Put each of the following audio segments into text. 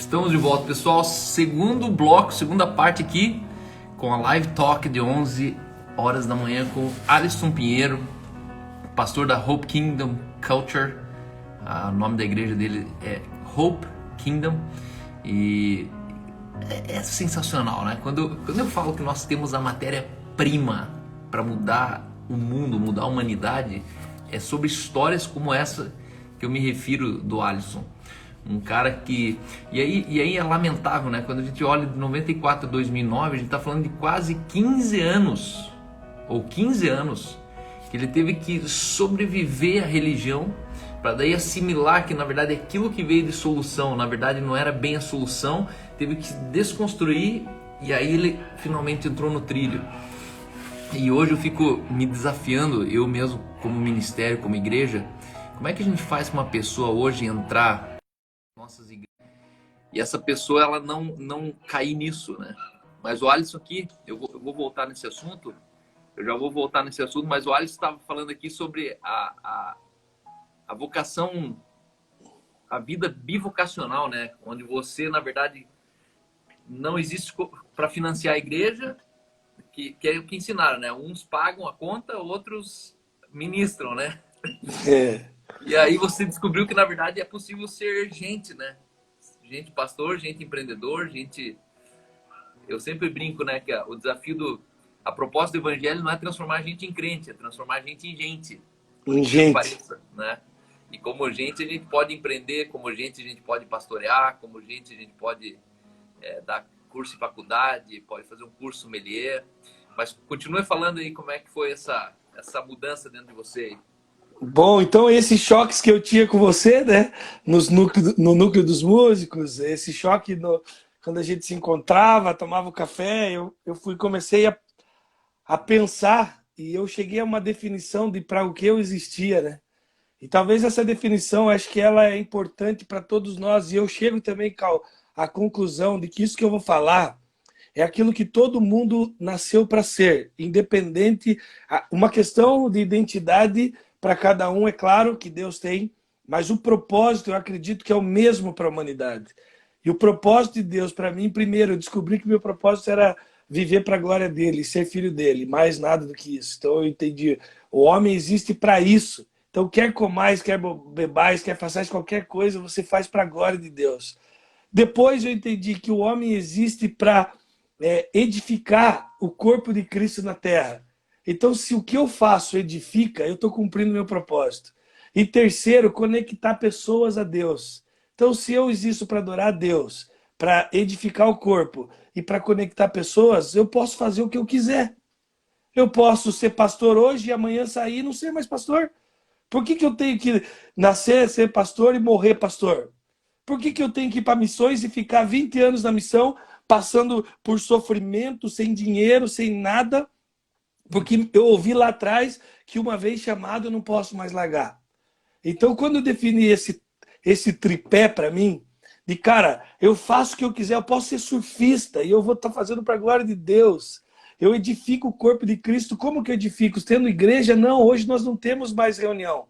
Estamos de volta, pessoal. Segundo bloco, segunda parte aqui, com a live talk de 11 horas da manhã com Alisson Pinheiro, pastor da Hope Kingdom Culture. O nome da igreja dele é Hope Kingdom. E é sensacional, né? Quando eu falo que nós temos a matéria-prima para mudar o mundo, mudar a humanidade, é sobre histórias como essa que eu me refiro do Alisson. Um cara que... E aí é lamentável, né? Quando a gente olha de 94 a 2009, a gente está falando de quase 15 anos, ou 15 anos, que ele teve que sobreviver à religião, para daí assimilar que na verdade aquilo que veio de solução, na verdade não era bem a solução, teve que se desconstruir, e aí ele finalmente entrou no trilho. E hoje eu fico me desafiando, eu mesmo como ministério, como igreja, como é que a gente faz para uma pessoa hoje entrar em nossas igrejas e essa pessoa ela não cair nisso, né? Mas o Alisson aqui, eu vou voltar nesse assunto, eu já vou voltar nesse assunto, mas o Alisson estava falando aqui sobre a vocação, a vida bivocacional, né? Onde você, na verdade, não existe para financiar a igreja, que é o que ensinaram, né? Uns pagam a conta, outros ministram, né? E aí você descobriu que, na verdade, é possível ser gente, né? Gente pastor, gente empreendedor, gente... Eu sempre brinco, né? Que o desafio a proposta do evangelho não é transformar a gente em crente, é transformar a gente em gente. Em gente. Pareça, né? E como gente, a gente pode empreender, como gente, a gente pode pastorear, como gente, a gente pode dar curso em faculdade, pode fazer um curso sommelier. Mas continue falando aí como é que foi essa mudança dentro de você aí. Bom, então esses choques que eu tinha com você, né, no núcleo dos músicos, esse choque quando a gente se encontrava, tomava o café, comecei a pensar e eu cheguei a uma definição de para o que eu existia, né? E talvez essa definição, acho que ela é importante para todos nós, e eu chego também à conclusão de que isso que eu vou falar é aquilo que todo mundo nasceu para ser, independente, uma questão de identidade para cada um, é claro que Deus tem, mas o propósito eu acredito que é o mesmo para a humanidade. E o propósito de Deus para mim, primeiro, eu descobri que meu propósito era viver para a glória dele, ser filho dele, mais nada do que isso. Então eu entendi, o homem existe para isso. Então quer comais, quer bebais, quer façais qualquer coisa, você faz para a glória de Deus. Depois eu entendi que o homem existe para edificar o corpo de Cristo na terra. Então, se o que eu faço edifica, eu estou cumprindo meu propósito. E terceiro, conectar pessoas a Deus. Então, se eu existo para adorar a Deus, para edificar o corpo e para conectar pessoas, eu posso fazer o que eu quiser. Eu posso ser pastor hoje e amanhã sair e não ser mais pastor. Por que eu tenho que nascer, ser pastor e morrer pastor? Por que eu tenho que ir para missões e ficar 20 anos na missão, passando por sofrimento, sem dinheiro, sem nada? Porque eu ouvi lá atrás que uma vez chamado eu não posso mais largar. Então, quando eu defini esse tripé para mim, de cara, eu faço o que eu quiser, eu posso ser surfista e eu vou estar fazendo para a glória de Deus. Eu edifico o corpo de Cristo. Como que eu edifico? Tendo igreja? Não, hoje nós não temos mais reunião.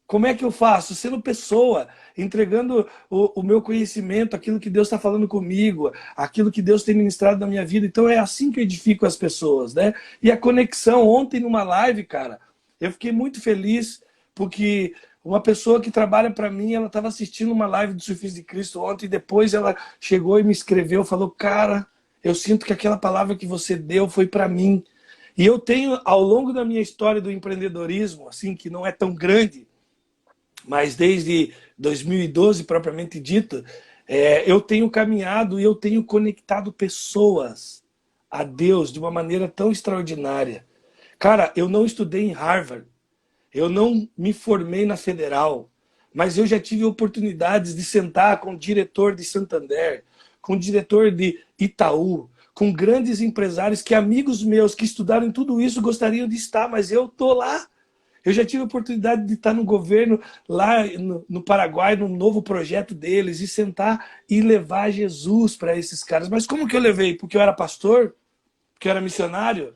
Como é que eu faço? Sendo pessoa, entregando o meu conhecimento, aquilo que Deus está falando comigo, aquilo que Deus tem ministrado na minha vida. Então é assim que eu edifico as pessoas, né? E a conexão, ontem numa live, cara, eu fiquei muito feliz porque uma pessoa que trabalha para mim, ela estava assistindo uma live do Surfista de Cristo ontem e depois ela chegou e me escreveu, falou, cara, eu sinto que aquela palavra que você deu foi para mim. E eu tenho, ao longo da minha história do empreendedorismo, assim, que não é tão grande, mas desde 2012, propriamente dito, eu tenho caminhado e eu tenho conectado pessoas a Deus de uma maneira tão extraordinária. Cara, eu não estudei em Harvard, eu não me formei na Federal, mas eu já tive oportunidades de sentar com o diretor de Santander, com o diretor de Itaú, com grandes empresários que amigos meus que estudaram em tudo isso gostariam de estar, mas eu tô lá. Eu já tive a oportunidade de estar no governo lá no Paraguai, num novo projeto deles, e sentar e levar Jesus para esses caras. Mas como que eu levei? Porque eu era pastor? Porque eu era missionário?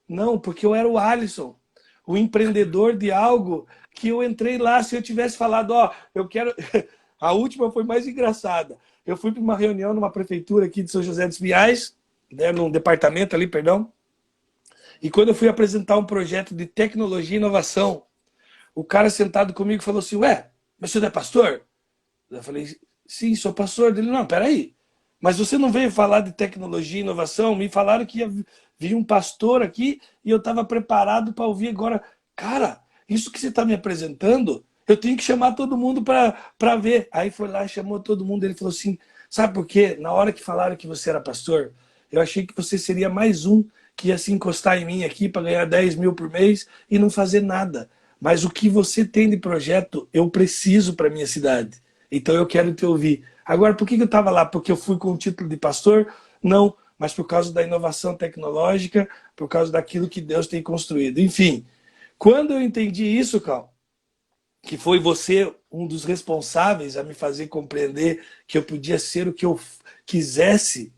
Não, porque eu era o Alisson, o empreendedor de algo que eu entrei lá. Se eu tivesse falado, ó, eu quero... A última foi mais engraçada. eu fui para uma reunião numa prefeitura aqui de São José dos Pinhais, né, num departamento ali, perdão, e quando eu fui apresentar um projeto de tecnologia e inovação, o cara sentado comigo falou assim, ué, mas você não é pastor? Eu falei, sim, sou pastor. Ele, não, peraí, mas você não veio falar de tecnologia e inovação? Me falaram que ia vir um pastor aqui e eu estava preparado para ouvir agora. Cara, isso que você está me apresentando, eu tenho que chamar todo mundo para ver. Aí foi lá, chamou todo mundo, ele falou assim, sabe por quê? Na hora que falaram que você era pastor, eu achei que você seria mais um que ia se encostar em mim aqui para ganhar 10 mil por mês e não fazer nada. Mas o que você tem de projeto, eu preciso para minha cidade. Então eu quero te ouvir. Agora, por que eu estava lá? Porque eu fui com o título de pastor? Não, mas por causa da inovação tecnológica, por causa daquilo que Deus tem construído. Enfim, quando eu entendi isso, Cal, que foi você um dos responsáveis a me fazer compreender que eu podia ser o que eu quisesse,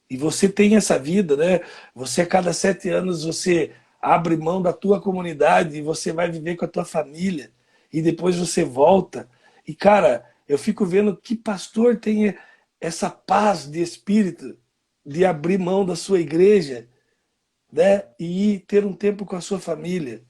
e você tem essa vida, né? Você a cada 7 anos você abre mão da tua comunidade e você vai viver com a tua família e depois você volta. E cara, eu fico vendo que pastor tem essa paz de espírito de abrir mão da sua igreja, né? E ir ter um tempo com a sua família.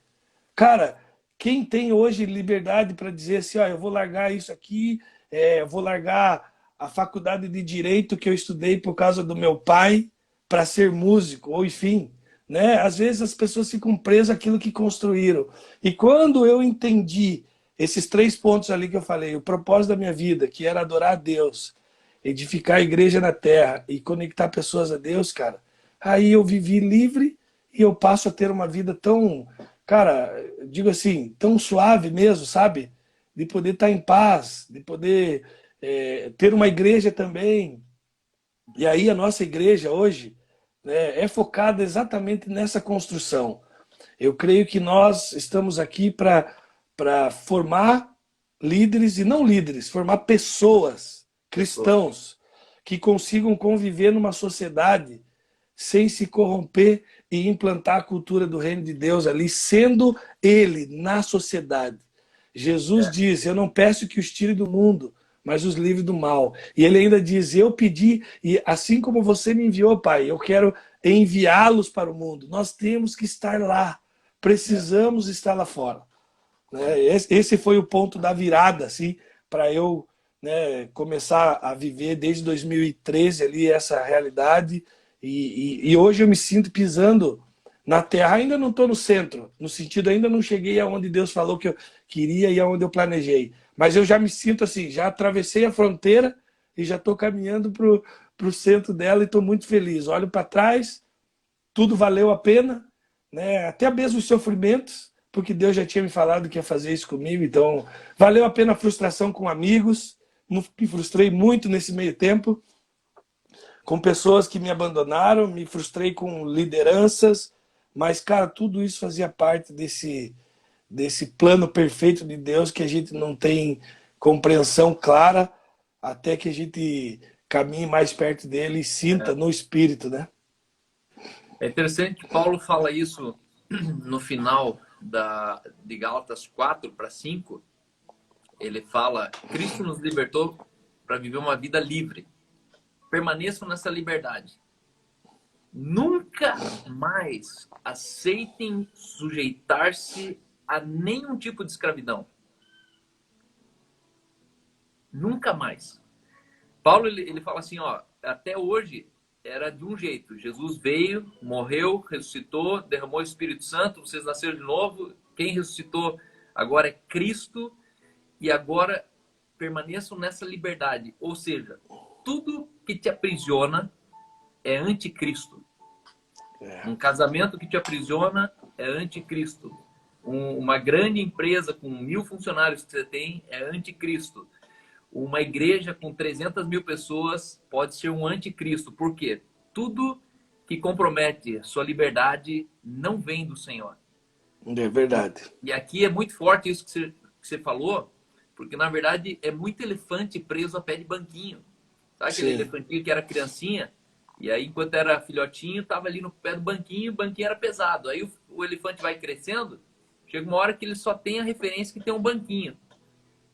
Cara, quem tem hoje liberdade para dizer assim, ó, eu vou largar isso aqui, eu vou largar a faculdade de Direito que eu estudei por causa do meu pai para ser músico, ou enfim, né? Às vezes as pessoas ficam presas àquilo que construíram. E quando eu entendi esses 3 pontos ali que eu falei, o propósito da minha vida, que era adorar a Deus, edificar a igreja na terra e conectar pessoas a Deus, cara, aí eu vivi livre e eu passo a ter uma vida tão, cara, digo assim, tão suave mesmo, sabe? De poder estar em paz, de poder ter uma igreja também. E aí a nossa igreja hoje, né, é focada exatamente nessa construção. Eu creio que nós estamos aqui para formar líderes e não líderes, formar pessoas, cristãos, que consigam conviver numa sociedade sem se corromper e implantar a cultura do reino de Deus ali, sendo ele na sociedade. Jesus diz, eu não peço que os tire do mundo, mas os livre do mal. E ele ainda diz, eu pedi, e assim como você me enviou, Pai, eu quero enviá-los para o mundo. Nós temos que estar lá, precisamos estar lá fora. Né? Esse foi o ponto da virada, assim, para eu, né, começar a viver desde 2013 ali essa realidade. E hoje eu me sinto pisando na terra. Ainda não estou no centro, no sentido, ainda não cheguei aonde Deus falou que eu queria e aonde eu planejei. Mas eu já me sinto assim, já atravessei a fronteira e já estou caminhando para o centro dela e estou muito feliz. Olho para trás, tudo valeu a pena, né? Até mesmo os sofrimentos, porque Deus já tinha me falado que ia fazer isso comigo, então valeu a pena a frustração com amigos, me frustrei muito nesse meio tempo, com pessoas que me abandonaram, me frustrei com lideranças, mas, cara, tudo isso fazia parte desse plano perfeito de Deus que a gente não tem compreensão clara até que a gente caminhe mais perto dele e sinta no espírito, né? É interessante que Paulo fala isso no final de Gálatas 4-5. Ele fala, Cristo nos libertou para viver uma vida livre. Permaneçam nessa liberdade. Nunca mais aceitem sujeitar-se a nenhum tipo de escravidão. Nunca mais. Paulo ele fala assim, ó, até hoje era de um jeito. Jesus veio, morreu, ressuscitou, derramou o Espírito Santo, vocês nasceram de novo. Quem ressuscitou agora é Cristo e agora permaneçam nessa liberdade. Ou seja, tudo que te aprisiona é anticristo. Um casamento que te aprisiona é anticristo. Uma grande empresa com 1000 funcionários que você tem é anticristo. Uma igreja com 300 mil pessoas pode ser um anticristo. Por quê? Tudo que compromete sua liberdade não vem do Senhor. É verdade. E aqui é muito forte isso que você falou, porque na verdade é muito elefante preso a pé de banquinho. Sabe aquele elefantinho que era criancinha? E aí, enquanto era filhotinho, estava ali no pé do banquinho, o banquinho era pesado. Aí o elefante vai crescendo, chega uma hora que ele só tem a referência que tem um banquinho.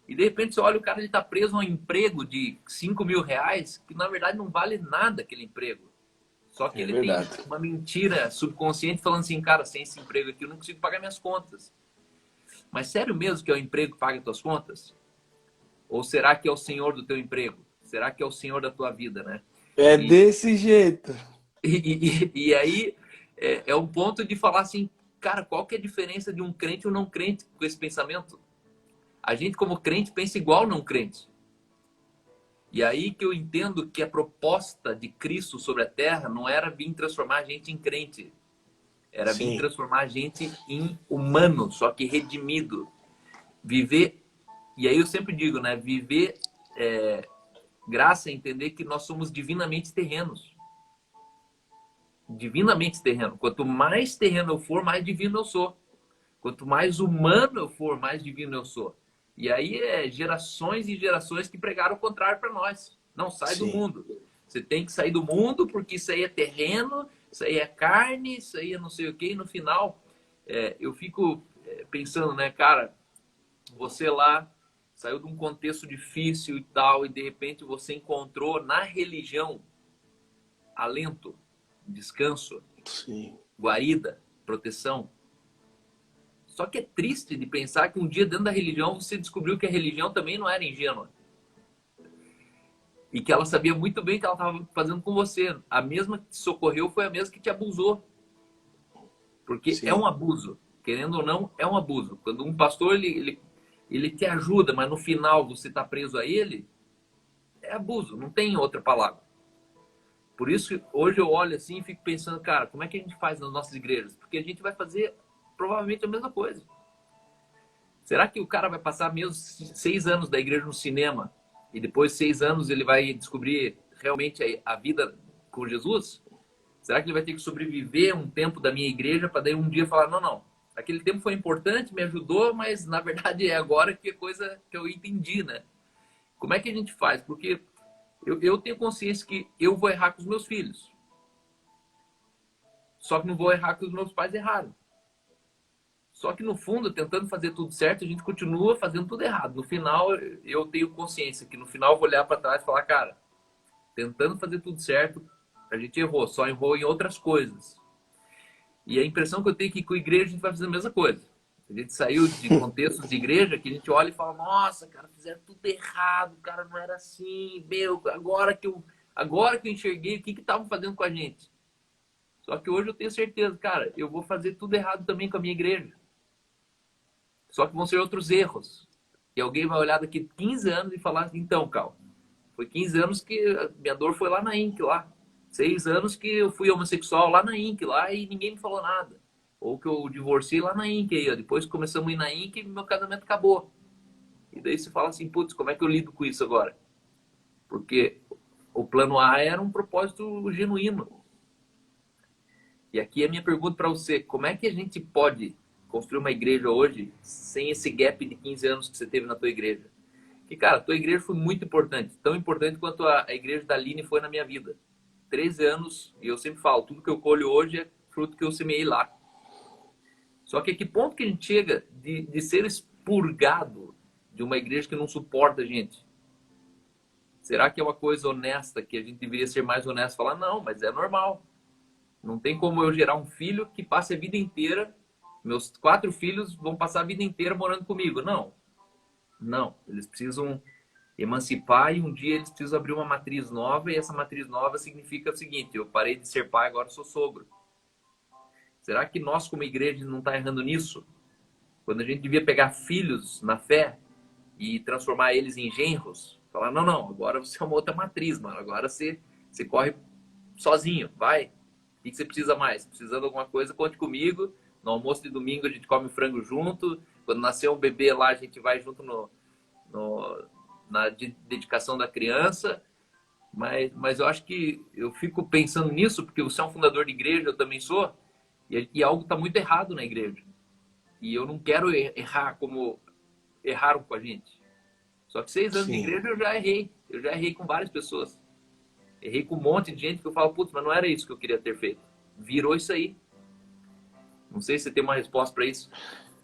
E de repente você olha o cara, ele tá preso a um emprego de R$ 5.000, que na verdade não vale nada aquele emprego. Só que É ele tem verdade. uma mentira subconsciente falando assim, cara, sem esse emprego aqui eu não consigo pagar minhas contas. Mas sério mesmo que é o emprego que paga as tuas contas? Ou será que é o senhor do teu emprego? Será que é o senhor da tua vida, né? É E, desse jeito. e aí é um ponto de falar assim, cara, qual que é a diferença de um crente ou não crente com esse pensamento? A gente como crente pensa igual não crente. E aí que eu entendo que a proposta de Cristo sobre a terra não era vir transformar a gente em crente. Era vir Sim, transformar a gente em humano, só que redimido. Viver, e aí eu sempre digo, né? Viver graça é entender que nós somos divinamente terrenos. Divinamente terreno. Quanto mais terreno eu for, mais divino eu sou. Quanto mais humano eu for, mais divino eu sou. E aí é gerações e gerações que pregaram o contrário para nós. Não sai do sim. mundo. Você tem que sair do mundo porque isso aí é terreno, isso aí é carne, isso aí é não sei o quê. E no final, eu fico pensando, né, cara, você lá saiu de um contexto difícil e tal, e de repente você encontrou na religião alento, descanso, Sim. guarida, proteção. Só que é triste de pensar que um dia dentro da religião você descobriu que a religião também não era ingênua. E que ela sabia muito bem o que ela estava fazendo com você. A mesma que te socorreu foi a mesma que te abusou. Porque é um Sim. abuso. Querendo ou não, é um abuso. Quando um pastor ele te ajuda, mas no final você está preso a ele, é abuso. Não tem outra palavra. Por isso que hoje eu olho assim e fico pensando, cara, como é que a gente faz nas nossas igrejas? Porque a gente vai fazer provavelmente a mesma coisa. Será que o cara vai passar mesmo 6 anos da igreja no cinema e depois 6 anos ele vai descobrir realmente a vida com Jesus? Será que ele vai ter que sobreviver um tempo da minha igreja para daí um dia falar, não, não, aquele tempo foi importante, me ajudou, mas na verdade é agora que é coisa que eu entendi, né? Como é que a gente faz? Porque eu tenho consciência que eu vou errar com os meus filhos. Só que não vou errar que os meus pais erraram. Só que no fundo, tentando fazer tudo certo, a gente continua fazendo tudo errado. No final, eu tenho consciência que no final eu vou olhar para trás e falar, cara, tentando fazer tudo certo, a gente errou, só errou em outras coisas. E a impressão que eu tenho é que com a igreja a gente vai fazer a mesma coisa. A gente saiu de contextos de igreja que a gente olha e fala, nossa, cara, fizeram tudo errado, cara, não era assim, meu, agora que eu enxerguei o que estavam fazendo com a gente. Só que hoje eu tenho certeza, cara, eu vou fazer tudo errado também com a minha igreja. Só que vão ser outros erros. E alguém vai olhar daqui 15 anos e falar assim, então, Cal, foi 15 anos que a minha dor foi lá na Inc, lá. 6 anos que eu fui homossexual lá na Inc, lá, e ninguém me falou nada. Ou que eu divorciei lá na Inc, aí, ó. Depois começamos a ir na Inc e meu casamento acabou. E daí você fala assim, putz, como é que eu lido com isso agora? Porque o plano A era um propósito genuíno. E aqui é a minha pergunta para você, como é que a gente pode construir uma igreja hoje sem esse gap de 15 anos que você teve na tua igreja? Que, cara, a tua igreja foi muito importante, tão importante quanto a igreja da Aline foi na minha vida. 13 anos, e eu sempre falo, tudo que eu colho hoje é fruto que eu semeei lá. Só que a que ponto que a gente chega de ser expurgado de uma igreja que não suporta a gente? Será que é uma coisa honesta, que a gente deveria ser mais honesto? Falar, não, mas é normal. Não tem como eu gerar um filho que passe a vida inteira, meus 4 filhos vão passar a vida inteira morando comigo. Não, não. Eles precisam emancipar e um dia eles precisam abrir uma matriz nova e essa matriz nova significa o seguinte, eu parei de ser pai, agora sou sogro. Será que nós como igreja não está errando nisso? Quando a gente devia pegar filhos na fé e transformar eles em genros, falar, não, não, agora você é uma outra matriz, mano. Agora você corre sozinho, vai. O que você precisa mais? Precisando de alguma coisa, conte comigo. No almoço de domingo a gente come frango junto. Quando nascer um bebê lá, a gente vai junto na dedicação da criança. Mas eu acho que eu fico pensando nisso, porque você é um fundador de igreja, eu também sou, e algo está muito errado na igreja. E eu não quero errar como erraram com a gente. Só que 6 anos de Sim. igreja eu já errei. Eu já errei com várias pessoas. Errei com um monte de gente que eu falo, putz, mas não era isso que eu queria ter feito. Virou isso aí. Não sei se você tem uma resposta para isso.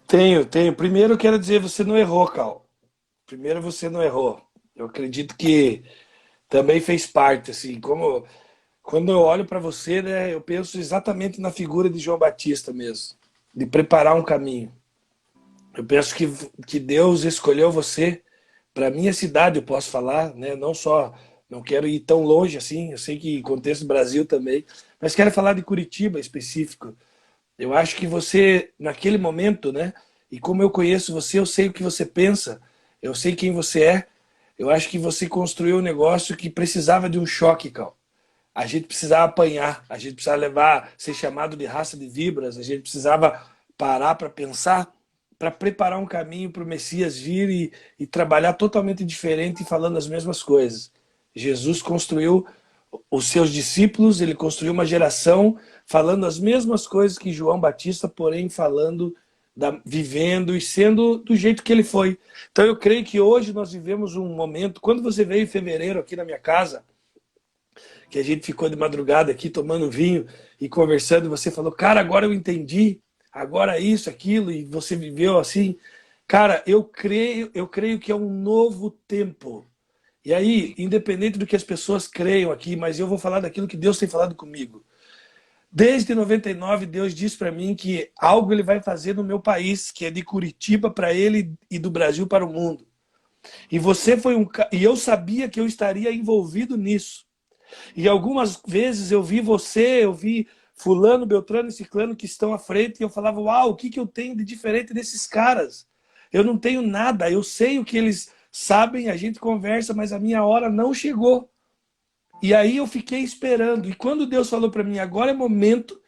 Tenho, tenho. Primeiro eu quero dizer, você não errou, Cal. Primeiro, você não errou. Eu acredito que também fez parte, assim, como quando eu olho para você, né, eu penso exatamente na figura de João Batista mesmo, de preparar um caminho. Eu penso que Deus escolheu você para minha cidade, eu posso falar, né? Não só, não quero ir tão longe assim, eu sei que contexto Brasil também, mas quero falar de Curitiba específico. Eu acho que você, naquele momento, né? E como eu conheço você, eu sei o que você pensa, eu sei quem você é. Eu acho que você construiu um negócio que precisava de um choque, Cal. A gente precisava apanhar, a gente precisava levar, ser chamado de raça de víboras, a gente precisava parar para pensar, para preparar um caminho para o Messias vir e trabalhar totalmente diferente e falando as mesmas coisas. Jesus construiu os seus discípulos, ele construiu uma geração falando as mesmas coisas que João Batista, porém falando, vivendo e sendo do jeito que ele foi. Então eu creio que hoje nós vivemos um momento, quando você veio em fevereiro aqui na minha casa, que a gente ficou de madrugada aqui tomando vinho e conversando, e você falou, cara, agora eu entendi, agora isso, aquilo, e você viveu assim. Cara, eu creio que é um novo tempo. E aí, independente do que as pessoas creiam aqui, mas eu vou falar daquilo que Deus tem falado comigo. Desde 99, Deus disse para mim que algo ele vai fazer no meu país, que é de Curitiba para ele e do Brasil para o mundo. E você foi e eu sabia que eu estaria envolvido nisso. E algumas vezes eu vi você, eu vi fulano, beltrano e ciclano que estão à frente e eu falava, uau, o que que eu tenho de diferente desses caras? Eu não tenho nada, eu sei o que eles sabem, a gente conversa, mas a minha hora não chegou. E aí eu fiquei esperando. E quando Deus falou para mim, agora é momento,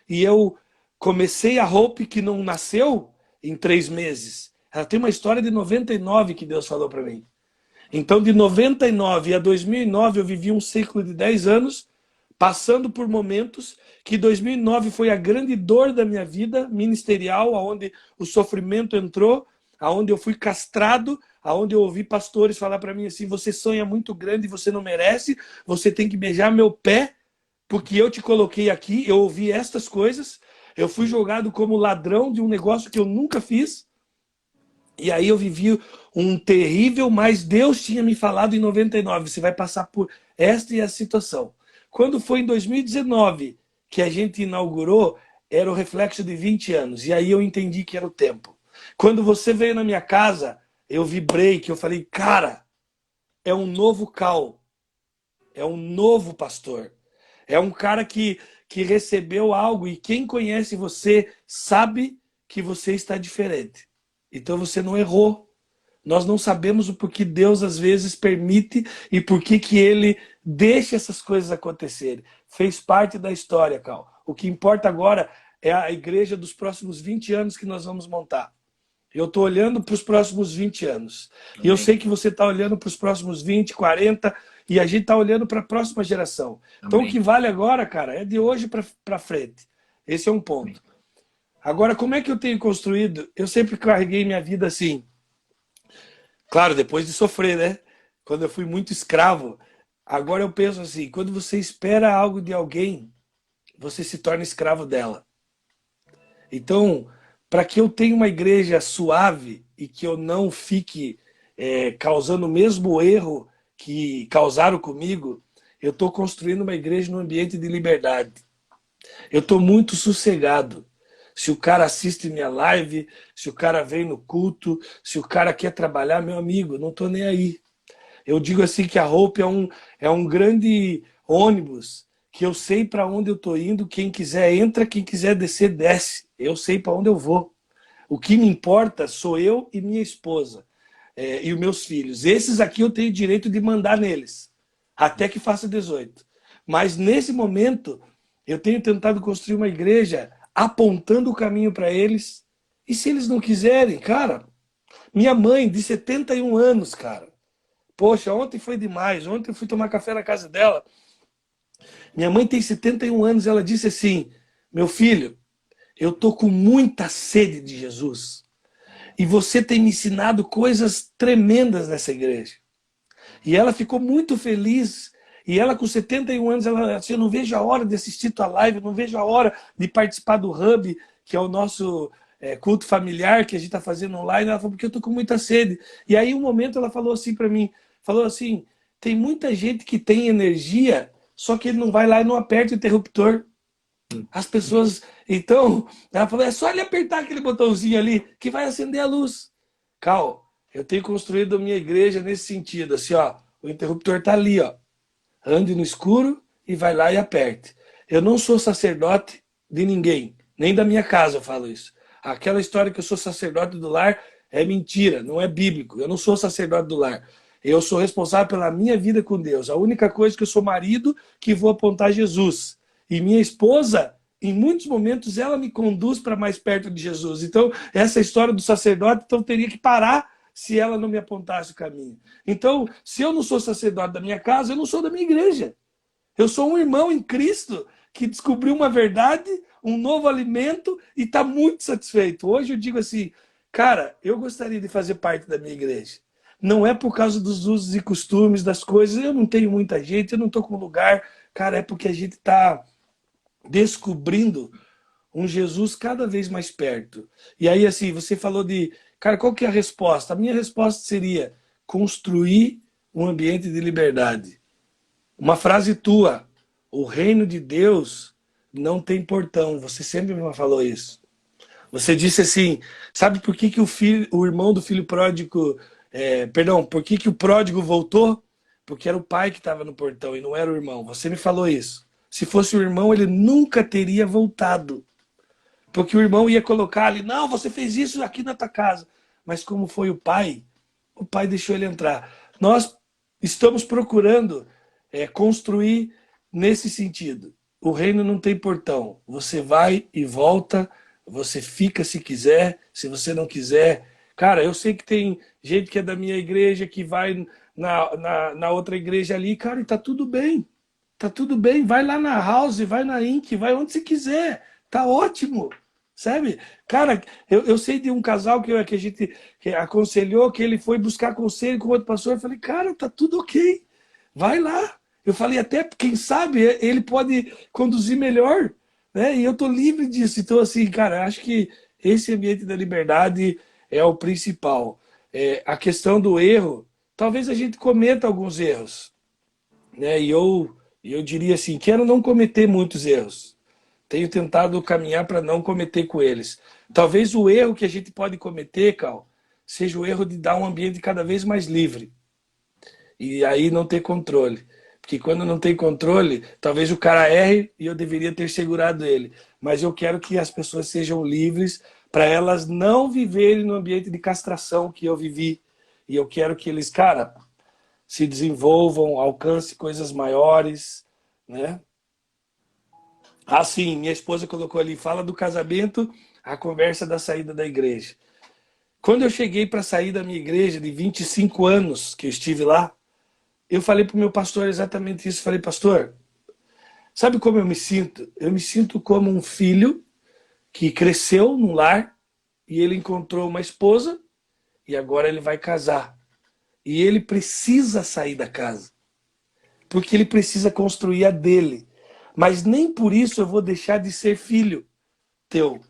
e eu comecei a Hope que não nasceu em 3 meses. Ela tem uma história de 99 que Deus falou para mim. Então, de 99 a 2009, eu vivi um ciclo de 10 anos, passando por momentos que 2009 foi a grande dor da minha vida ministerial, onde o sofrimento entrou, aonde eu fui castrado, aonde eu ouvi pastores falar para mim assim, você sonha muito grande, você não merece, você tem que beijar meu pé, porque eu te coloquei aqui, eu ouvi estas coisas, eu fui jogado como ladrão de um negócio que eu nunca fiz, e aí eu vivi um terrível, mas Deus tinha me falado em 99, você vai passar por esta e essa situação. Quando foi em 2019 que a gente inaugurou, era o reflexo de 20 anos, e aí eu entendi que era o tempo. Quando você veio na minha casa, eu vibrei, que eu falei, cara, é um novo Cal, é um novo pastor, é um cara que recebeu algo, e quem conhece você sabe que você está diferente. Então você não errou. Nós não sabemos o porquê Deus às vezes permite e por que ele deixa essas coisas acontecerem. Fez parte da história, Cal. O que importa agora é a igreja dos próximos 20 anos que nós vamos montar. Eu estou olhando para os próximos 20 anos. Amém. E eu sei que você está olhando para os próximos 20, 40, e a gente está olhando para a próxima geração. Amém. Então o que vale agora, cara, é de hoje para frente. Esse é um ponto. Amém. Agora, como é que eu tenho construído? Eu sempre carreguei minha vida assim. Claro, depois de sofrer, né? Quando eu fui muito escravo. Agora eu penso assim, quando você espera algo de alguém, você se torna escravo dela. Então, para que eu tenha uma igreja suave e que eu não fique causando o mesmo erro que causaram comigo, eu estou construindo uma igreja num ambiente de liberdade. Eu estou muito sossegado. Se o cara assiste minha live, se o cara vem no culto, se o cara quer trabalhar, meu amigo, não estou nem aí. Eu digo assim que a Hope é um grande ônibus, que eu sei para onde eu estou indo, quem quiser entra, quem quiser descer, desce. Eu sei para onde eu vou. O que me importa sou eu e minha esposa, e os meus filhos. Esses aqui eu tenho direito de mandar neles, até que faça 18. Mas nesse momento, eu tenho tentado construir uma igreja apontando o caminho para eles. E se eles não quiserem, cara, minha mãe de 71 anos, cara. Poxa, ontem foi demais. Ontem eu fui tomar café na casa dela. Minha mãe tem 71 anos, ela disse assim, meu filho, eu tô com muita sede de Jesus. E você tem me ensinado coisas tremendas nessa igreja. E ela ficou muito feliz. E ela com 71 anos, ela assim, eu não vejo a hora de assistir tua live, eu não vejo a hora de participar do Hub, que é o nosso culto familiar que a gente está fazendo online. Ela falou, porque eu tô com muita sede. E aí, um momento, ela falou assim para mim, falou assim, tem muita gente que tem energia, só que ele não vai lá e não aperta o interruptor. As pessoas... Então, ela falou, é só ele apertar aquele botãozinho ali que vai acender a luz. Cal, eu tenho construído a minha igreja nesse sentido, assim, ó, o interruptor tá ali, ó. Ande no escuro e vai lá e aperte. Eu não sou sacerdote de ninguém, nem da minha casa eu falo isso. Aquela história que eu sou sacerdote do lar é mentira, não é bíblico. Eu não sou sacerdote do lar. Eu sou responsável pela minha vida com Deus. A única coisa é que eu sou marido que vou apontar Jesus. E minha esposa, em muitos momentos, ela me conduz para mais perto de Jesus. Então, essa história do sacerdote, então teria que parar se ela não me apontasse o caminho. Então, se eu não sou sacerdote da minha casa, eu não sou da minha igreja. Eu sou um irmão em Cristo que descobriu uma verdade, um novo alimento e está muito satisfeito. Hoje eu digo assim, cara, eu gostaria de fazer parte da minha igreja. Não é por causa dos usos e costumes, das coisas. Eu não tenho muita gente, eu não estou com lugar. Cara, é porque a gente está descobrindo um Jesus cada vez mais perto. E aí, assim, você falou de... Cara, qual que é a resposta? A minha resposta seria construir um ambiente de liberdade. Uma frase tua, o reino de Deus não tem portão. Você sempre me falou isso. Você disse assim, sabe por que, que o irmão do filho pródigo... por que, que o pródigo voltou? Porque era o pai que estava no portão e não era o irmão. Você me falou isso. Se fosse o irmão, ele nunca teria voltado. Porque o irmão ia colocar ali, não, você fez isso aqui na tua casa. Mas como foi o pai deixou ele entrar. Nós estamos procurando construir nesse sentido. O reino não tem portão. Você vai e volta, você fica se quiser, se você não quiser. Cara, eu sei que tem gente que é da minha igreja, que vai na outra igreja ali, cara, e tá tudo bem. Tá tudo bem, vai lá na House, vai na Inc, vai onde você quiser. Tá ótimo, sabe? Cara, eu sei de um casal que a gente aconselhou, que ele foi buscar conselho com outro pastor. Eu falei, cara, tá tudo ok, vai lá. Eu falei, até quem sabe ele pode conduzir melhor, né? E eu tô livre disso. Então, assim, cara, acho que esse ambiente da liberdade é o principal. A questão do erro, talvez a gente cometa alguns erros, né? E eu diria assim, quero não cometer muitos erros. Tenho tentado caminhar para não cometer com eles. Talvez o erro que a gente pode cometer, Cal, seja o erro de dar um ambiente cada vez mais livre. E aí não ter controle. Porque quando não tem controle, talvez o cara erre e eu deveria ter segurado ele. Mas eu quero que as pessoas sejam livres para elas não viverem no ambiente de castração que eu vivi. E eu quero que eles, cara, se desenvolvam, alcancem coisas maiores, né? Ah, sim, minha esposa colocou ali, fala do casamento, a conversa da saída da igreja. Quando eu cheguei para sair da minha igreja, de 25 anos que eu estive lá, eu falei para o meu pastor exatamente isso. Falei, pastor, sabe como eu me sinto? Eu me sinto como um filho que cresceu num lar e ele encontrou uma esposa e agora ele vai casar. E ele precisa sair da casa, porque ele precisa construir a dele. Mas nem por isso eu vou deixar de ser filho teu.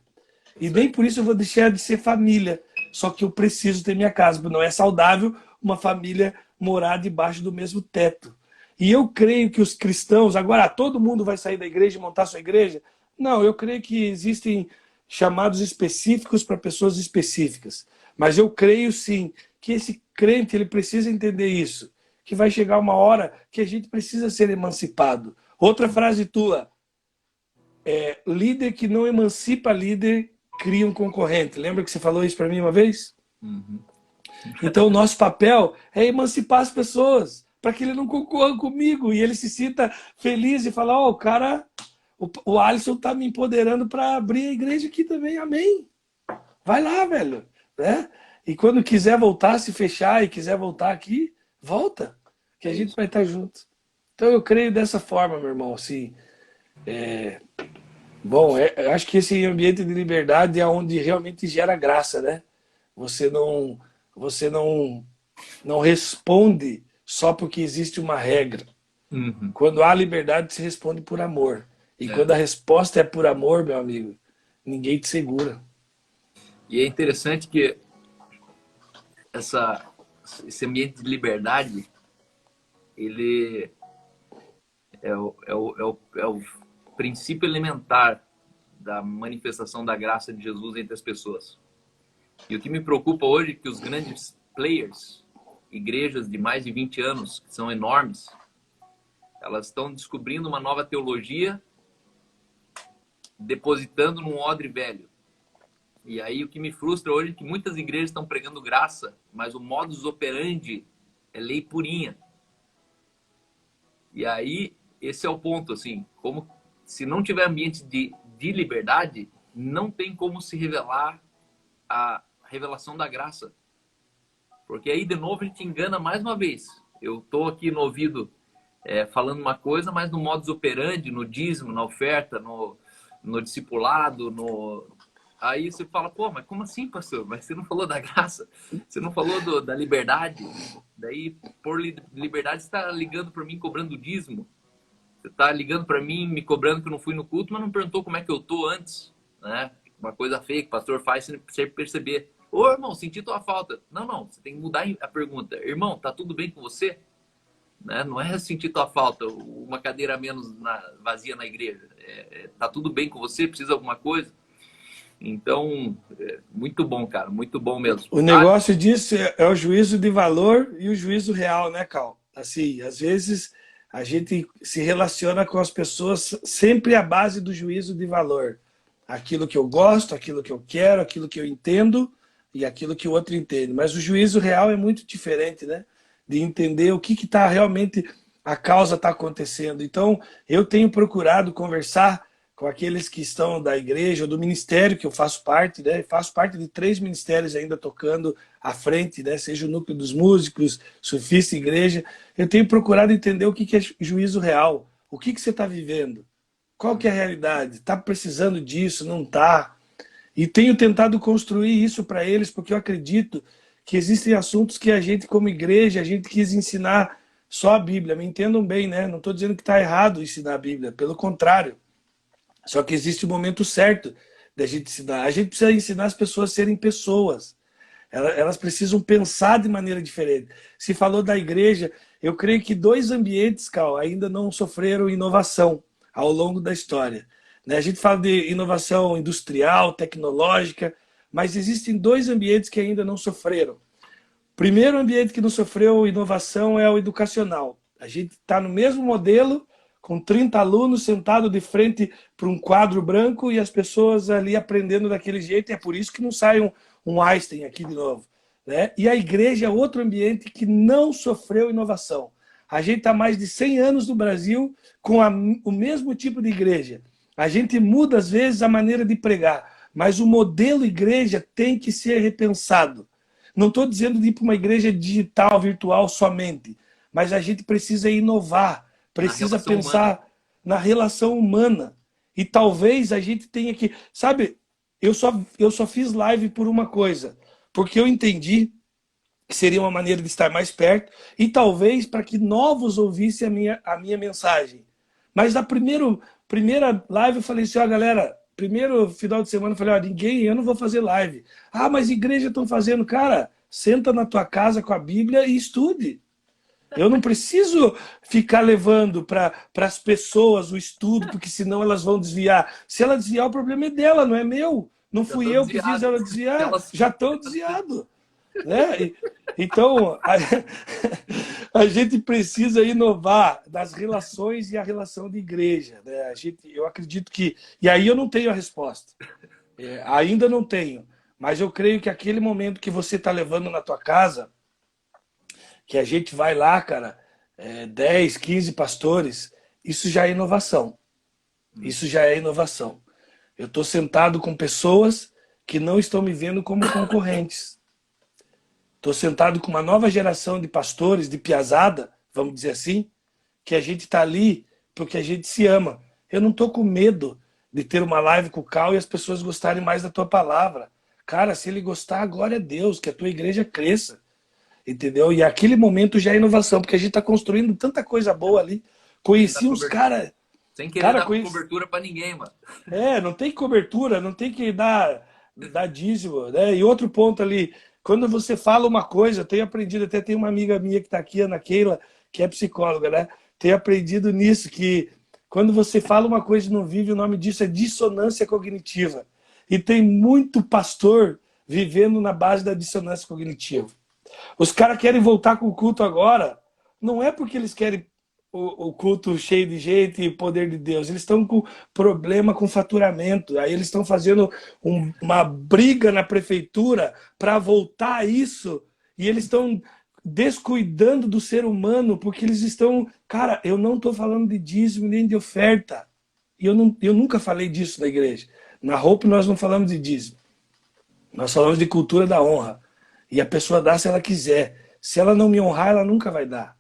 E nem por isso eu vou deixar de ser família. Só que eu preciso ter minha casa, porque não é saudável uma família morar debaixo do mesmo teto. E eu creio que os cristãos, agora todo mundo vai sair da igreja e montar sua igreja? Não, eu creio que existem chamados específicos para pessoas específicas. Mas eu creio sim que esse crente ele precisa entender isso, que vai chegar uma hora que a gente precisa ser emancipado. Outra frase tua, líder que não emancipa líder cria um concorrente. Lembra que você falou isso para mim uma vez? Uhum. Então o nosso papel é emancipar as pessoas, para que ele não concorra comigo e ele se sinta feliz e falar, ó, o Alisson tá me empoderando para abrir a igreja aqui também, amém. Vai lá, velho, né? E quando quiser voltar, se fechar e quiser voltar aqui, volta, que a gente vai estar junto. Então eu creio dessa forma, meu irmão, assim. Bom, eu acho que esse ambiente de liberdade é onde realmente gera graça, né? Você não responde só porque existe uma regra. Uhum. Quando há liberdade, se responde por amor. E quando a resposta é por amor, meu amigo, ninguém te segura. E é interessante que essa, esse ambiente de liberdade, ele é o princípio elementar da manifestação da graça de Jesus entre as pessoas. E o que me preocupa hoje é que os grandes players, igrejas de mais de 20 anos, que são enormes, elas estão descobrindo uma nova teologia, depositando num odre velho. E aí o que me frustra hoje é que muitas igrejas estão pregando graça, mas o modus operandi é lei purinha. E aí esse é o ponto, assim, como se não tiver ambiente de liberdade, não tem como se revelar a revelação da graça. Porque aí, de novo, a gente engana mais uma vez. Eu estou aqui no ouvido falando uma coisa, mas no modus operandi, no dízimo, na oferta, no discipulado, Aí você fala, pô, mas como assim, pastor? Mas você não falou da graça? Você não falou da liberdade? Daí, por liberdade, você está ligando para mim cobrando dízimo. Você está ligando para mim, me cobrando que eu não fui no culto, mas não perguntou como é que eu tô antes, né? Uma coisa feia que o pastor faz sem você perceber. Ô, irmão, senti tua falta. Não, você tem que mudar a pergunta. Irmão, tá tudo bem com você? Né? Não é sentir tua falta, uma cadeira a menos vazia na igreja. Tá tudo bem com você? Precisa de alguma coisa? Então, muito bom, cara, muito bom mesmo. O negócio disso é o juízo de valor e o juízo real, né, Cal? Assim, às vezes a gente se relaciona com as pessoas sempre à base do juízo de valor. Aquilo que eu gosto, aquilo que eu quero, aquilo que eu entendo e aquilo que o outro entende. Mas o juízo real é muito diferente, né? De entender o que está realmente, a causa está acontecendo. Então, eu tenho procurado conversar com aqueles que estão da igreja, ou do ministério que eu faço parte, né? Faço parte de 3 ministérios ainda tocando à frente, né? Seja o núcleo dos músicos, surfista, igreja. Eu tenho procurado entender o que é juízo real. O que você está vivendo? Qual que é a realidade? Está precisando disso? Não está? E tenho tentado construir isso para eles, porque eu acredito que existem assuntos que a gente, como igreja, a gente quis ensinar só a Bíblia. Me entendam bem, né? Não estou dizendo que está errado ensinar a Bíblia, pelo contrário. Só que existe o momento certo da gente ensinar. A gente precisa ensinar as pessoas a serem pessoas. Elas precisam pensar de maneira diferente. Se falou da igreja, eu creio que 2 ambientes, Cal, ainda não sofreram inovação ao longo da história. A gente fala de inovação industrial, tecnológica, mas existem 2 ambientes que ainda não sofreram. O primeiro ambiente que não sofreu inovação é o educacional. A gente está no mesmo modelo, com 30 alunos sentados de frente para um quadro branco e as pessoas ali aprendendo daquele jeito. E é por isso que não sai um Einstein aqui de novo, né? E a igreja é outro ambiente que não sofreu inovação. A gente está mais de 100 anos no Brasil com o mesmo tipo de igreja. A gente muda, às vezes, a maneira de pregar, mas o modelo igreja tem que ser repensado. Não estou dizendo de ir para uma igreja digital, virtual somente, mas a gente precisa inovar, precisa pensar humana. Na relação humana. E talvez a gente tenha que... Sabe, eu só fiz live por uma coisa, porque eu entendi que seria uma maneira de estar mais perto e talvez para que novos ouvissem a minha mensagem. Mas na primeira live eu falei assim, ó, galera, primeiro final de semana eu falei, ó, eu não vou fazer live. Ah, mas igreja estão fazendo. Cara, senta na tua casa com a Bíblia e estude. Eu não preciso ficar levando para as pessoas o estudo, porque senão elas vão desviar. Se ela desviar, o problema é dela, não é meu. Não fui eu que fiz ela desviar. Já estão desviados. Né? Então, a gente precisa inovar nas relações e a relação de igreja. Né? Eu acredito que... E aí eu não tenho a resposta. Ainda não tenho. Mas eu creio que aquele momento que você está levando na tua casa, que a gente vai lá, cara, 10, 15 pastores, isso já é inovação. Isso já é inovação. Eu estou sentado com pessoas que não estão me vendo como concorrentes. Estou sentado com uma nova geração de pastores, de piazada, vamos dizer assim, que a gente está ali porque a gente se ama. Eu não estou com medo de ter uma live com o Cal e as pessoas gostarem mais da tua palavra. Cara, se ele gostar, glória a Deus, que a tua igreja cresça. Entendeu? E aquele momento já é inovação, porque a gente está construindo tanta coisa boa ali. Conheci uns caras... Sem querer dar cobertura para ninguém, mano. Não tem cobertura, não tem que dar dar dízimo, né? E outro ponto ali, quando você fala uma coisa, eu tenho aprendido, até tem uma amiga minha que está aqui, Ana Keila, que é psicóloga, né? Tenho aprendido nisso, que quando você fala uma coisa e não vive, o nome disso é dissonância cognitiva. E tem muito pastor vivendo na base da dissonância cognitiva. Os caras querem voltar com o culto agora, não é porque eles querem o culto cheio de gente e poder de Deus. Eles estão com problema com faturamento. Aí eles estão fazendo uma briga na prefeitura para voltar a isso. E eles estão descuidando do ser humano, porque eles estão... Cara, eu não estou falando de dízimo nem de oferta. E eu nunca falei disso na igreja. Na Hope nós não falamos de dízimo. Nós falamos de cultura da honra. E a pessoa dá se ela quiser. Se ela não me honrar, ela nunca vai dar.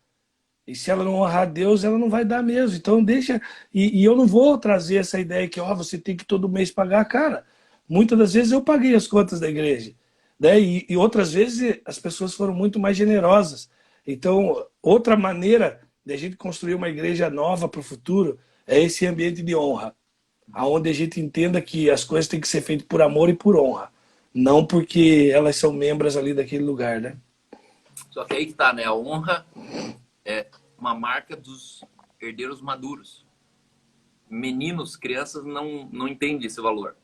E se ela não honrar Deus, ela não vai dar mesmo. Então deixa... E eu não vou trazer essa ideia que você tem que todo mês pagar. Cara, muitas das vezes eu paguei as contas da igreja. Né? E outras vezes as pessoas foram muito mais generosas. Então, outra maneira de a gente construir uma igreja nova para o futuro é esse ambiente de honra. Onde a gente entenda que as coisas têm que ser feitas por amor e por honra. Não porque elas são membros ali daquele lugar, né? Só que aí que tá, né? A honra é uma marca dos herdeiros maduros. Meninos, crianças não entendem esse valor.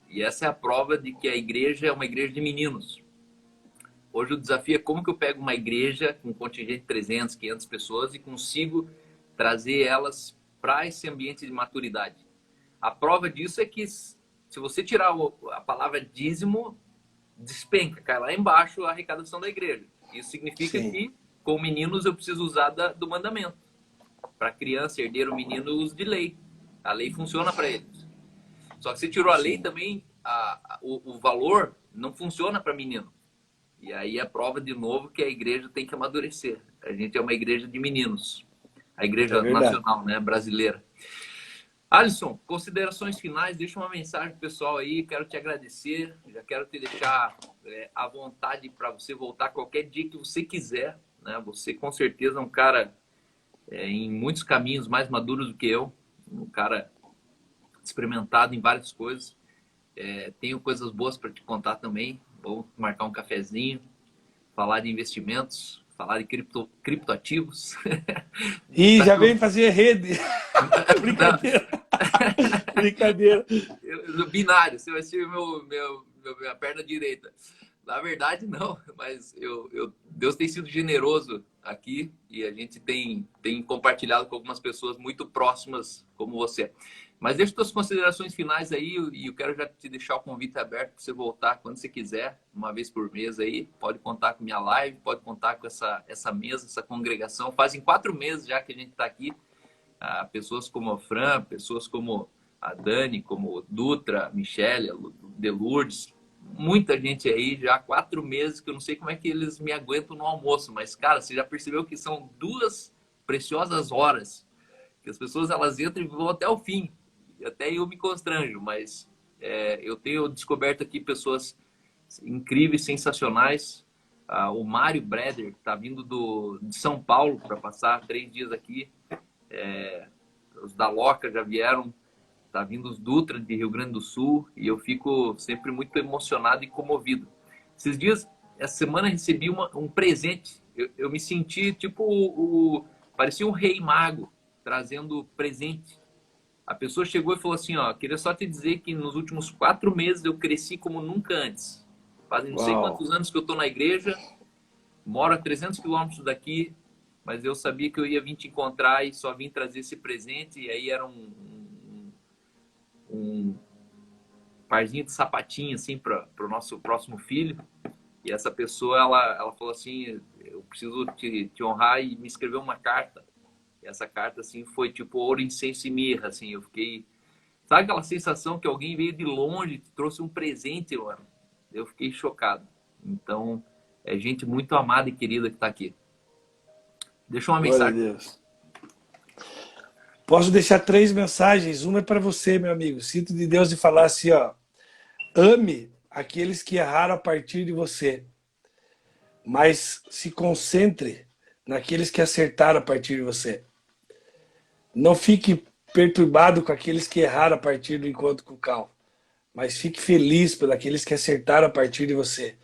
E essa é a prova de que a igreja é uma igreja de meninos. Hoje o desafio é como que eu pego uma igreja com um contingente de 300, 500 pessoas e consigo trazer elas para esse ambiente de maturidade. A prova disso é que se você tirar a palavra dízimo, despenca, cai lá embaixo a arrecadação da igreja. Isso significa Sim. que com meninos eu preciso usar do mandamento. Para criança, herdeiro, menino, eu uso de lei. A lei funciona para eles. Só que você tirou a lei também, o valor não funciona para menino. E aí é prova de novo que a igreja tem que amadurecer. A gente é uma igreja de meninos. A igreja nacional, né, brasileira. Alisson, considerações finais, deixa uma mensagem pro pessoal aí, quero te agradecer, já quero te deixar à vontade para você voltar qualquer dia que você quiser, né? Você com certeza é um cara em muitos caminhos mais maduros do que eu, um cara experimentado em várias coisas, tenho coisas boas para te contar também, vou marcar um cafezinho, falar de investimentos, falar de criptoativos. E já vem fazer rede. Brincadeira. Brincadeira. Binário, você vai ser minha perna direita. Na verdade, não, mas Deus tem sido generoso aqui e a gente tem compartilhado com algumas pessoas muito próximas como você. Mas deixa suas considerações finais aí e eu quero já te deixar o convite aberto para você voltar quando você quiser, uma vez por mês aí. Pode contar com minha live, pode contar com essa mesa, essa congregação. Fazem 4 meses já que a gente está aqui. Pessoas como a Fran, pessoas como a Dani, como o Dutra, a Michelle, a Delurdes, muita gente aí já há 4 meses que eu não sei como é que eles me aguentam no almoço, mas cara, você já percebeu que são 2 preciosas horas que as pessoas elas entram e vão até o fim, e até eu me constranjo, mas eu tenho descoberto aqui pessoas incríveis, sensacionais. O Mário Breder está vindo de São Paulo para passar 3 dias aqui. Os da Loca já vieram, tá vindo os Dutra de Rio Grande do Sul e eu fico sempre muito emocionado e comovido. Esses dias, essa semana, recebi um presente. Eu me senti tipo parecia um rei mago trazendo presente. A pessoa chegou e falou assim, queria só te dizer que nos últimos 4 meses eu cresci como nunca antes. Fazem não sei quantos anos que eu tô na igreja, moro a 300 quilômetros daqui, mas eu sabia que eu ia vir te encontrar e só vim trazer esse presente. E aí era um parzinho de sapatinho assim para o nosso próximo filho. E essa pessoa, ela falou assim, eu preciso te honrar, e me escreveu uma carta. E essa carta assim foi tipo ouro, incenso e mirra, assim. Eu fiquei, sabe aquela sensação que alguém veio de longe, te trouxe um presente, mano? Eu fiquei chocado. Então, é gente muito amada e querida que está aqui. Deixa uma mensagem. Glória a Deus. Posso deixar 3 mensagens. Uma é para você, meu amigo. Sinto de Deus de falar assim, ame aqueles que erraram a partir de você, mas se concentre naqueles que acertaram a partir de você. Não fique perturbado com aqueles que erraram a partir do encontro com o Cal. mas fique feliz por aqueles que acertaram a partir de você.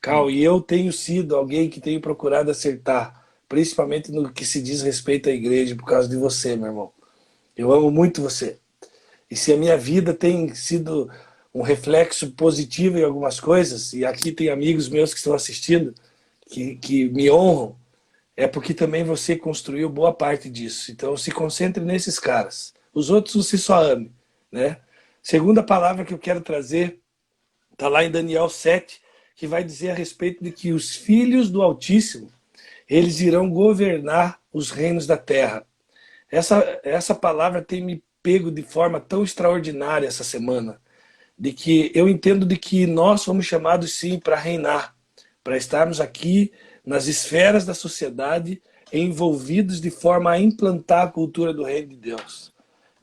Cal, e eu tenho sido alguém que tenho procurado acertar, principalmente no que se diz respeito à igreja, por causa de você, meu irmão. Eu amo muito você. E se a minha vida tem sido um reflexo positivo em algumas coisas, e aqui tem amigos meus que estão assistindo, que me honram, é porque também você construiu boa parte disso. Então se concentre nesses caras. Os outros você só ame, né? Segunda palavra que eu quero trazer está lá em Daniel 7, que vai dizer a respeito de que os filhos do Altíssimo, eles irão governar os reinos da terra. Essa palavra tem me pego de forma tão extraordinária essa semana, de que eu entendo de que nós fomos chamados sim para reinar, para estarmos aqui nas esferas da sociedade, envolvidos de forma a implantar a cultura do reino de Deus.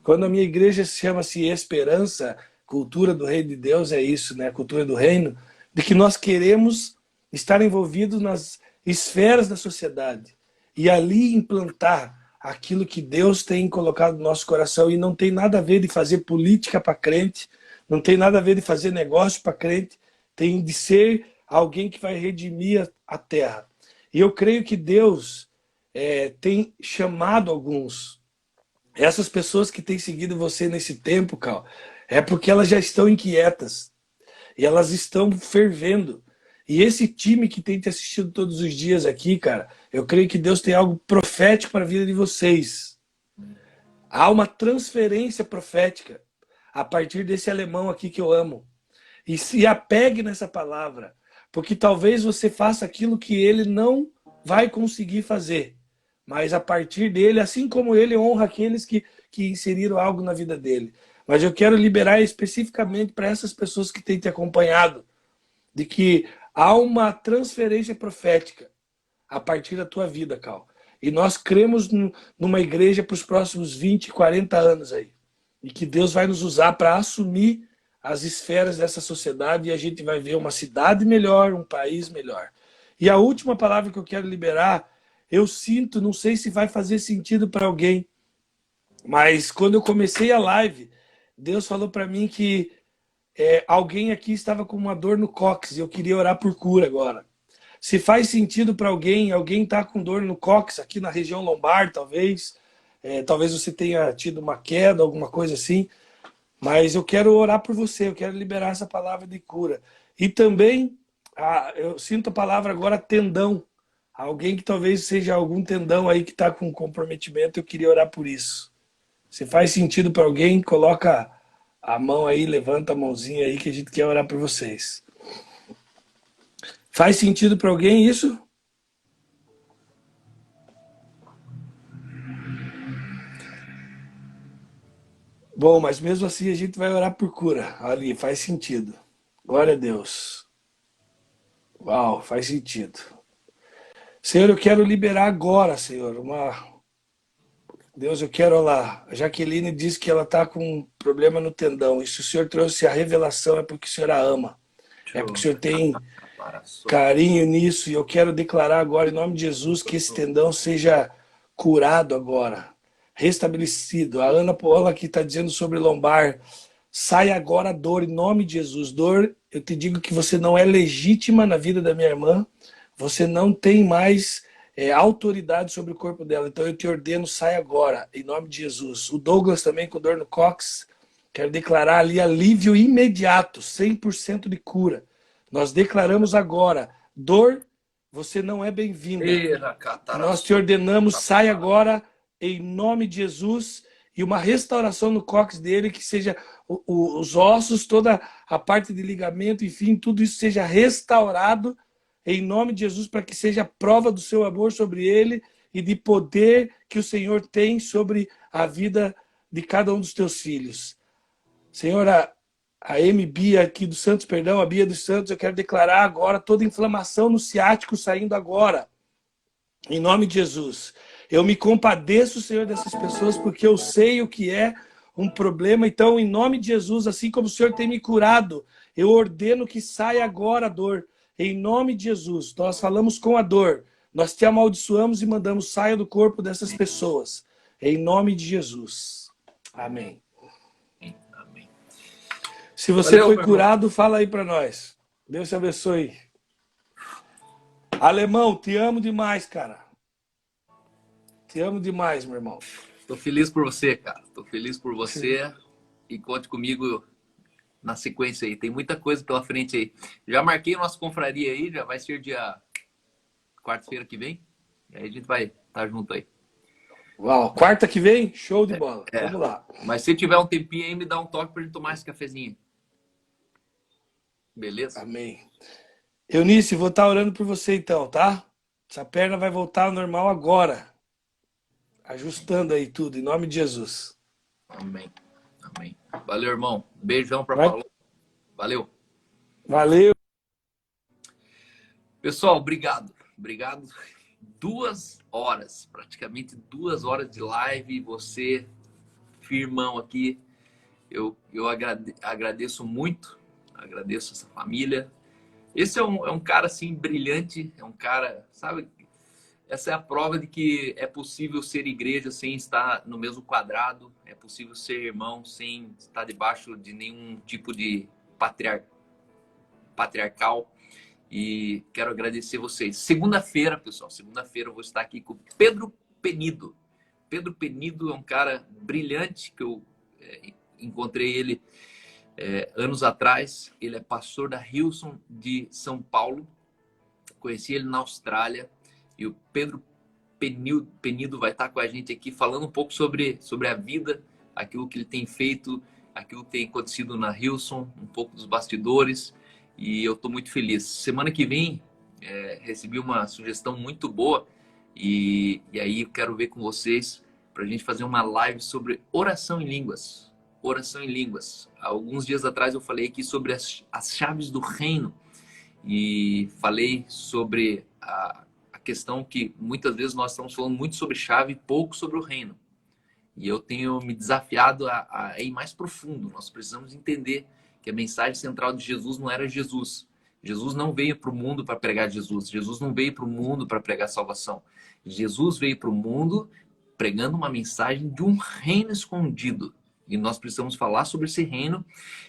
Quando a minha igreja chama-se Esperança, cultura do reino de Deus, é isso, né? Cultura do reino, de que nós queremos estar envolvidos nas esferas da sociedade e ali implantar aquilo que Deus tem colocado no nosso coração, e não tem nada a ver de fazer política para crente, não tem nada a ver de fazer negócio para crente, tem de ser alguém que vai redimir a terra. E eu creio que Deus tem chamado alguns. Essas pessoas que têm seguido você nesse tempo, Cal, é porque elas já estão inquietas e elas estão fervendo. E esse time que tem te assistido todos os dias aqui, cara, eu creio que Deus tem algo profético para a vida de vocês. Há uma transferência profética a partir desse alemão aqui que eu amo. E se apegue nessa palavra, porque talvez você faça aquilo que ele não vai conseguir fazer. Mas a partir dele, assim como ele honra aqueles que inseriram algo na vida dele. Mas eu quero liberar especificamente para essas pessoas que têm te acompanhado, de que há uma transferência profética a partir da tua vida, Cal. E nós cremos numa igreja para os próximos 20, 40 anos aí. E que Deus vai nos usar para assumir as esferas dessa sociedade, e a gente vai ver uma cidade melhor, um país melhor. E a última palavra que eu quero liberar, eu sinto, não sei se vai fazer sentido para alguém, mas quando eu comecei a live, Deus falou para mim que alguém aqui estava com uma dor no cóccix e eu queria orar por cura agora. Se faz sentido para alguém está com dor no cóccix, aqui na região lombar, talvez. Talvez você tenha tido uma queda, alguma coisa assim. Mas eu quero orar por você, eu quero liberar essa palavra de cura. E também, eu sinto a palavra agora tendão. Alguém que talvez seja algum tendão aí que está com comprometimento, eu queria orar por isso. Se faz sentido para alguém, coloca a mão aí, levanta a mãozinha aí que a gente quer orar por vocês. Faz sentido para alguém isso? Bom, mas mesmo assim a gente vai orar por cura. Ali, faz sentido. Glória a Deus. Uau, faz sentido. Senhor, eu quero liberar agora, Senhor, Deus, eu quero lá. A Jaqueline disse que ela está com um problema no tendão. E se o Senhor trouxe a revelação, é porque o Senhor a ama. É porque o Senhor tem carinho nisso. E eu quero declarar agora, em nome de Jesus, que esse tendão seja curado agora, restabelecido. A Ana Paula que está dizendo sobre lombar, sai agora a dor, em nome de Jesus. Dor, eu te digo que você não é legítima na vida da minha irmã. Você não tem mais autoridade sobre o corpo dela. Então eu te ordeno, sai agora, em nome de Jesus. O Douglas também com dor no cóccix, quero declarar ali alívio imediato, 100% de cura. Nós declaramos agora, dor, você não é bem-vinda. Nós te ordenamos, sai agora, em nome de Jesus, e uma restauração no cóccix dele, que seja os ossos, toda a parte de ligamento, enfim, tudo isso seja restaurado, em nome de Jesus, para que seja prova do seu amor sobre ele e de poder que o Senhor tem sobre a vida de cada um dos teus filhos. Senhor, a Bia aqui dos Santos, perdão, a Bia dos Santos, eu quero declarar agora toda inflamação no ciático saindo agora, em nome de Jesus. Eu me compadeço, Senhor, dessas pessoas, porque eu sei o que é um problema. Então, em nome de Jesus, assim como o Senhor tem me curado, eu ordeno que saia agora a dor. Em nome de Jesus, nós falamos com a dor, nós te amaldiçoamos e mandamos saia do corpo dessas pessoas. Em nome de Jesus. Amém. Amém. Se você Valeu, foi meu irmão. curado, fala aí para nós. Deus te abençoe. Alemão, te amo demais, cara. Te amo demais, meu irmão. Tô feliz por você, cara. Tô feliz por você e conte comigo na sequência aí. Tem muita coisa pela frente aí. Já marquei nossa confraria aí, já vai ser dia quarta-feira que vem. E aí a gente vai estar junto aí. Uau, quarta que vem, show de bola. É. Vamos lá. Mas se tiver um tempinho aí, me dá um toque pra gente tomar esse cafezinho. Beleza? Amém. Eunice, vou estar orando por você então, tá? Essa perna vai voltar ao normal agora. Ajustando aí tudo, em nome de Jesus. Amém. Amém. Valeu, irmão. Beijão pra Vai? Paulo. Valeu. Valeu. Pessoal, obrigado. Obrigado. 2 horas, praticamente 2 horas de live. Você, firmão aqui. Eu agradeço muito. Agradeço essa família. Esse é um cara assim brilhante. É um cara, sabe? Essa é a prova de que é possível ser igreja sem estar no mesmo quadrado. É possível ser irmão sem estar debaixo de nenhum tipo de patriarcal. E quero agradecer vocês. Segunda-feira, pessoal, segunda-feira eu vou estar aqui com o Pedro Penido. Pedro Penido é um cara brilhante que eu encontrei ele anos atrás. Ele é pastor da Hillsong de São Paulo. Conheci ele na Austrália. E o Pedro Penido vai estar com a gente aqui falando um pouco sobre a vida, aquilo que ele tem feito, aquilo que tem acontecido na Hillsong, um pouco dos bastidores. E eu estou muito feliz. Semana que vem recebi uma sugestão muito boa e aí eu quero ver com vocês para a gente fazer uma live sobre oração em línguas. Oração em línguas. Alguns dias atrás eu falei aqui sobre as chaves do reino e falei sobre a questão que muitas vezes nós estamos falando muito sobre chave e pouco sobre o reino. E eu tenho me desafiado a ir mais profundo. Nós precisamos entender que a mensagem central de Jesus não era Jesus. Jesus não veio para o mundo para pregar Jesus. Jesus não veio para o mundo para pregar salvação. Jesus veio para o mundo pregando uma mensagem de um reino escondido. E nós precisamos falar sobre esse reino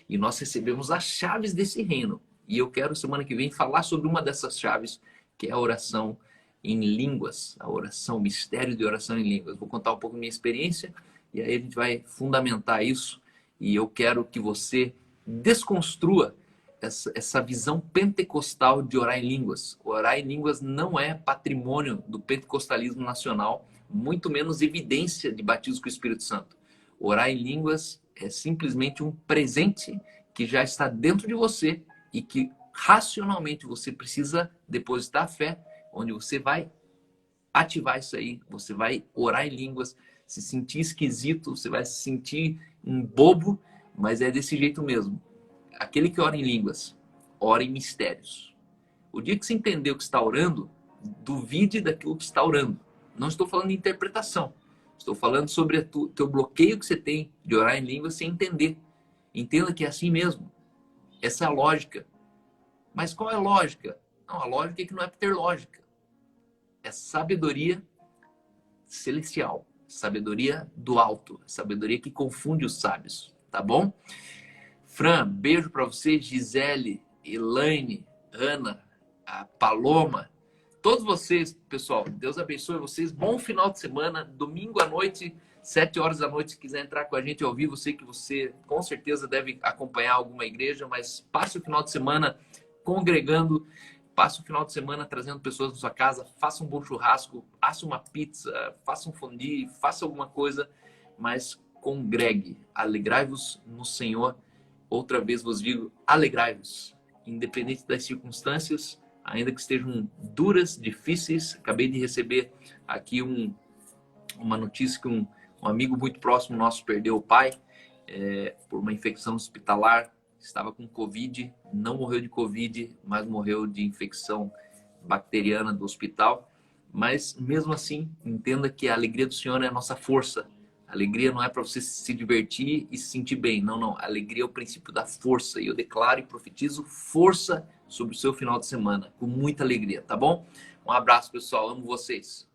e nós recebemos as chaves desse reino. E eu quero, semana que vem, falar sobre uma dessas chaves, que é a oração em línguas, a oração, o mistério de oração em línguas. Vou contar um pouco da minha experiência e aí a gente vai fundamentar isso. E eu quero que você desconstrua essa visão pentecostal de orar em línguas. Orar em línguas não é patrimônio do pentecostalismo nacional, muito menos evidência de batismo com o Espírito Santo. Orar em línguas é simplesmente um presente que já está dentro de você e que racionalmente você precisa depositar a fé, onde você vai ativar isso aí, você vai orar em línguas, se sentir esquisito, você vai se sentir um bobo, mas é desse jeito mesmo. Aquele que ora em línguas, ora em mistérios. O dia que você entender o que está orando, duvide daquilo que está orando. Não estou falando de interpretação. Estou falando sobre o teu bloqueio que você tem de orar em línguas sem entender. Entenda que é assim mesmo. Essa é a lógica. Mas qual é a lógica? Não, a lógica é que não é para ter lógica. É sabedoria celestial. Sabedoria do alto. Sabedoria que confunde os sábios. Tá bom? Fran, beijo para você. Gisele, Elaine, Ana, a Paloma. Todos vocês, pessoal. Deus abençoe vocês. Bom final de semana. Domingo à noite, 7 horas da noite. Se quiser entrar com a gente ao vivo, sei que você com certeza deve acompanhar alguma igreja, mas passe o final de semana congregando. Passe o final de semana trazendo pessoas na sua casa. Faça um bom churrasco, faça uma pizza, faça um fondue, faça alguma coisa, mas congregue. Alegrai-vos no Senhor. Outra vez vos digo, alegrai-vos. Independente das circunstâncias, ainda que estejam duras, difíceis. Acabei de receber aqui uma notícia que um amigo muito próximo nosso perdeu o pai por uma infecção hospitalar. Estava com Covid, não morreu de Covid, mas morreu de infecção bacteriana do hospital. Mas mesmo assim, entenda que a alegria do Senhor é a nossa força. A alegria não é para você se divertir e se sentir bem. Não, não. A alegria é o princípio da força. E eu declaro e profetizo força sobre o seu final de semana. Com muita alegria, tá bom? Um abraço, pessoal. Amo vocês.